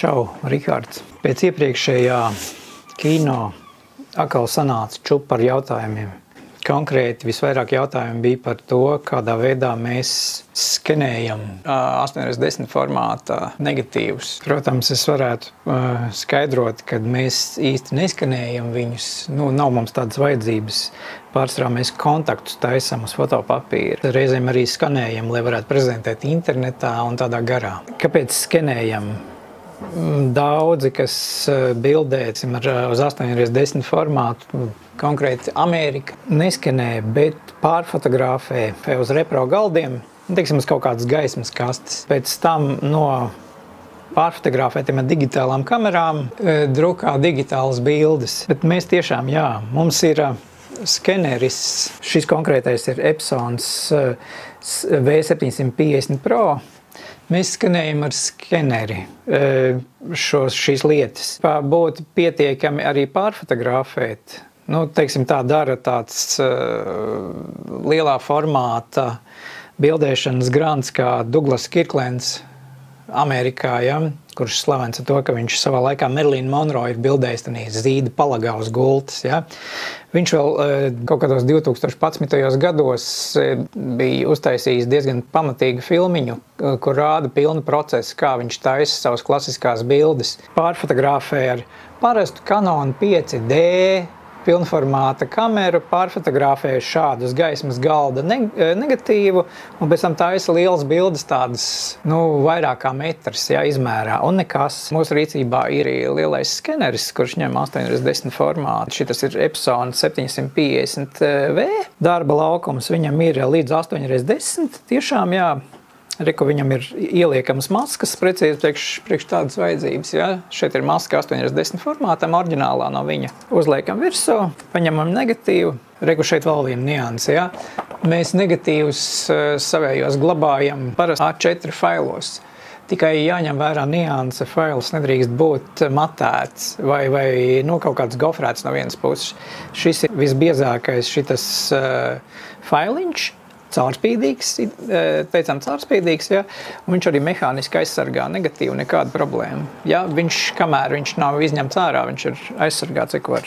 Čau, Rihards. Pēc iepriekšējā kino atkal sanāca čupa ar jautājumiem. Konkrēti visvairāk jautājumu bija par to, kādā veidā mēs skenējam 8x10 formāta negatīvus. Protams, es varētu skaidrot, ka mēs īsti neskenējam viņus. Nav mums tādas vajadzības. Pārsvarā mēs kontaktus taisam uz fotopapīra. Reizēm arī skanējam, lai varētu prezentēt internetā un tādā garā. Kāpēc skenējam? Daudzi, kas bildē uz 8x10 formātu, konkrēti Amerika, neskenē, bet pārfotografē uz repro galdiem, teiksim, uz kaut kādas gaismas kastes. Pēc tam no pārfotografētiem ar digitālām kamerām drukā digitālas bildes. Bet mēs tiešām, mums ir skeneris, šis konkrētais ir Epsons V750 Pro. Mēs skenējam ar skeneri šīs lietas. Būtu pietiekami arī pārfotografēt. Teiksim, tā dara tāds lielā formāta bildēšanas grants kā Douglas Kirklands Amerikā, kurš slavens ar to, ka viņš savā laikā Marilyn Monroe ir bildējis zīda palagā uz gultas. Viņš vēl kaut kādos 2011. gados bija uztaisījis diezgan pamatīgu filmiņu, kur rāda pilnu procesu, kā viņš taisa savas klasiskās bildes. Pārfotografē ar parastu Canon 5D pilnformāta kameru, pārfotografēja šādu uz gaismas galda negatīvu, un pēc tam taisa lielas bildes tādas, vairāk kā metrs, izmērā, un nekas. Mūsu rīcībā ir lielais skeneris, kurš ņem 8x10 formātu. Šitas ir Epson 750V. Darba laukums viņam ir līdz 8x10, tiešām, Reku viņam ir ieliekamas maskas, precīzi priekš tādas vajadzības. Šeit ir maska 8x10 formātam, oriģinālā no viņa. Uzliekam virsū, paņemam negatīvu. Reku šeit vēl viena nianse. Mēs negatīvus savējos glabājam parasti A4 failos. Tikai jāņem vērā nianse, fails nedrīkst būt matēts vai kaut kāds gofrēts no vienas puses. Šis ir visbiezākais šitas failiņš. Caurspīdīgs, caurspīdīgs, un viņš arī mehāniski aizsargā negatīvu, nekāda problēma. Kamēr viņš nav izņemts ārā, viņš ir aizsargāts, cik var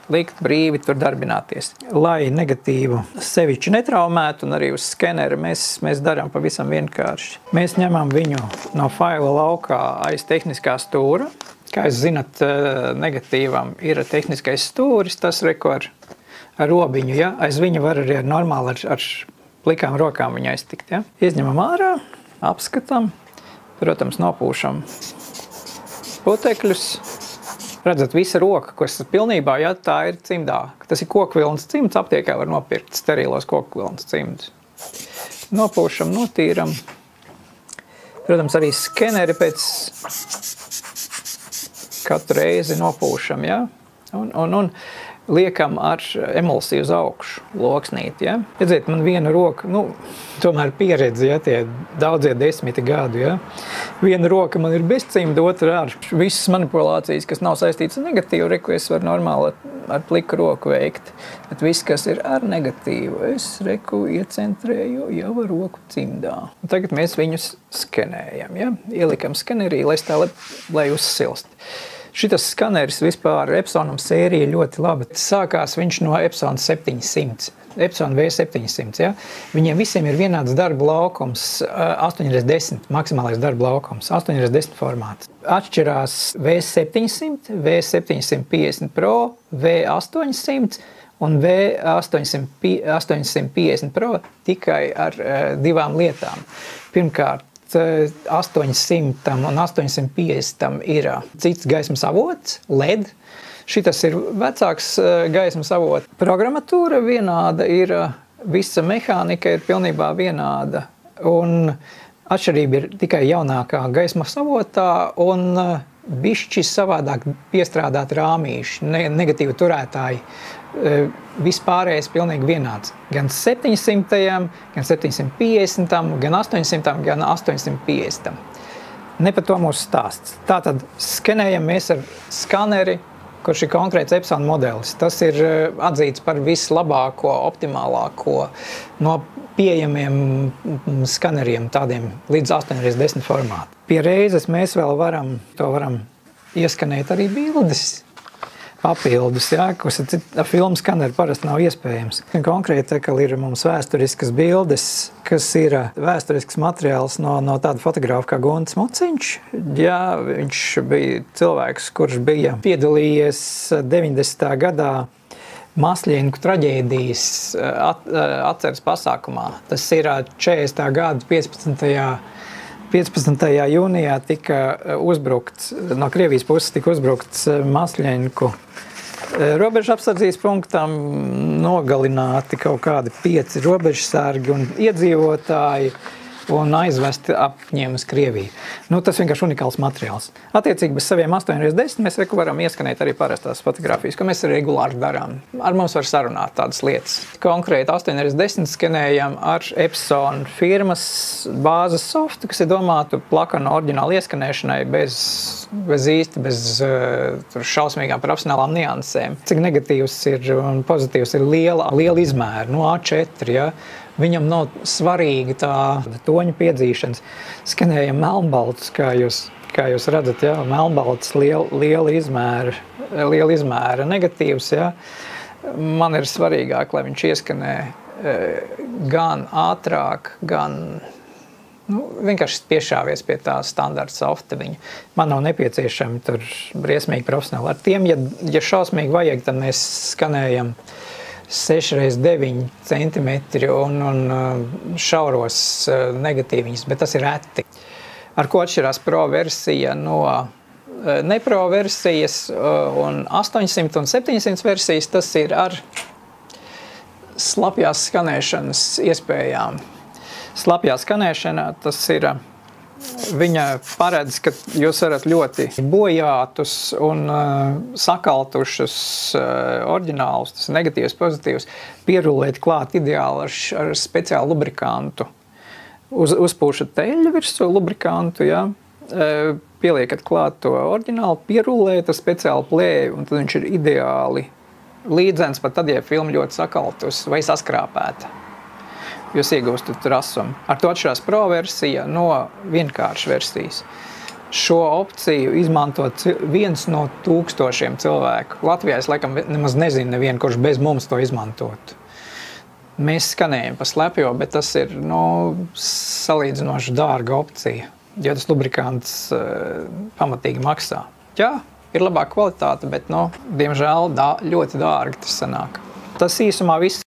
likt brīvi tur darbināties. Lai negatīvu sevišķi netraumētu un arī uz skeneri mēs darām pavisam vienkārši. Mēs ņemam viņu no faila laukā aiz tehniskā stūra. Kā jūs zinat, negatīvam ir tehniskais stūris, tas ar robiņu, Aiz viņa var arī normāli ar plikām rokām viņu aiztikt. Izņemam ārā, apskatām, protams, nopūšam putekļus. Redzat, visa roka, kas pilnībā, tā ir cimdā. Tas ir kokvilnas cimds, aptiekā var nopirkt sterilos kokvilnas cimdus. Nopūšam, notīram. Protams, arī skeneri pēc katru reizi nopūšam, un liekam ar emulsiju uz augšu, loksnīti, Redziet, man viena roka, tomēr pieredze, tie daudzie 10 gadu, Viena roka man ir bez cimda, otra ar. Visas manipulācijas, kas nav saistītas ar negatīvu, es varu normāli ar pliku roku veikt. Bet viss, kas ir ar negatīvu, es iecentrēju jau ar roku cimdā. Un tagad mēs viņus skenējam, Ielikam skenerī, lai uzsilst. Šitas skaneris vispār Epsonam sērija ļoti labi. Sākās viņš no Epson 700, Epson V700. Viņiem visiem ir vienāds darba laukums, 8x10, maksimālais darba laukums, 8x10 formāts. Atšķirās V700, V750 Pro, V800 un V850 Pro tikai ar divām lietām. Pirmkārt, 800 un 850 ir cits gaismas avots, LED. Šitas ir vecāks gaismas avots. Programmatūra vienāda ir, visa mehānika ir pilnībā vienāda. Un atšķirība ir tikai jaunākā gaismas avotā un bišķi savādāk piestrādāt rāmīši, negatīvu turētāji. Vispārējais pilnīgi vienāds. Gan 700, gan 750, gan 800, gan 850. Ne par to mūsu stāsts. Tātad skenējam mēs ar skaneri kurš ir konkrēts Epson modelis. Tas ir atzīts par vislabāko, optimālāko no pieejamiem skaneriem, tādiem līdz 8x10 formātu. Pie reizes mēs vēl varam ieskanēt arī bildes papildus, jā, kas ar filmu skaneru parasti nav iespējams. Konkrēti, ka ir mums vēsturiskas bildes, kas ir vēsturisks materiāls no tāda fotografa kā Gunts Muciņš. Jā, viņš bija cilvēks, kurš bija piedalījies 90. gadā Masļienku traģēdijas atceres pasākumā. Tas ir 40. gada 15. jūnijā tika uzbrukts, no Krievijas puses tika uzbrukts Masļienku robežu apsardzības punktam, nogalināti kaut kādi 5 robežsargi un iedzīvotāji un aizvesti apņēmu uz Krieviju. Tas vienkārši unikāls materiāls. Attiecīgi bez saviem 8x10 mēs varam ieskanēt arī parastās fotogrāfijas, ko mēs regulāri darām. Ar mums var sarunāt tādas lietas. Konkrēti 8x10 skanējam ar Epson firmas bāzes softu, kas ir domātu plakanu oriģinālu ieskanēšanai bez šausmīgām profesionālām niansēm. Cik negatīvs ir un pozitīvs ir liela izmēra, no A4, ja? Viņam nav svarīga tā toņa piedzīšanas. Skanējam melnbaltus, kā jūs redzat, ja? Melnbalts liela izmēra negatīvs. Ja? Man ir svarīgāk, lai viņš ieskanē gan ātrāk, gan vienkārši piešāvies pie tā standarta softa. Man nav nepieciešami tur briesmīgi profesionāli. Ar tiem, ja šausmīgi vajag, tad mēs skanējam 6x9 cm un šauros negatīviņus, bet tas ir reti. Ar ko atšķirās Pro versija no nepro versijas un 800 un 700 versijas, tas ir ar slapjās skanēšanas iespējām. Slapjā skanēšanā tas ir, viņa paredz, ka jūs varat ļoti bojātus un sakaltušus oriģinālus, tas negatīvs, pozitīvs, pierulēt klāt ideāli ar speciālu lubrikantu. Uzpūšat teļu virsū lubrikantu, ja? Pieliekat klāt to oriģinālu, pierulēt ar speciālu plēju, un tad viņš ir ideāli līdzens, pat tad, ja filma ļoti sakaltus vai saskrāpēta. Jūs iegūstat rasumu. Ar to atšķirās Pro versija no vienkāršas versijas. Šo opciju izmanto 1 no 1000 cilvēku. Latvijā es laikam nemaz nezinu nevienu, kurš bez mums to izmantotu. Mēs skanējam pa slepjo, bet tas ir salīdzinoši dārga opcija, jo tas lubrikants pamatīgi maksā. Jā, ir labāka kvalitāte, bet diemžēl ļoti dārgi tas sanāk. Tas īsumā viss.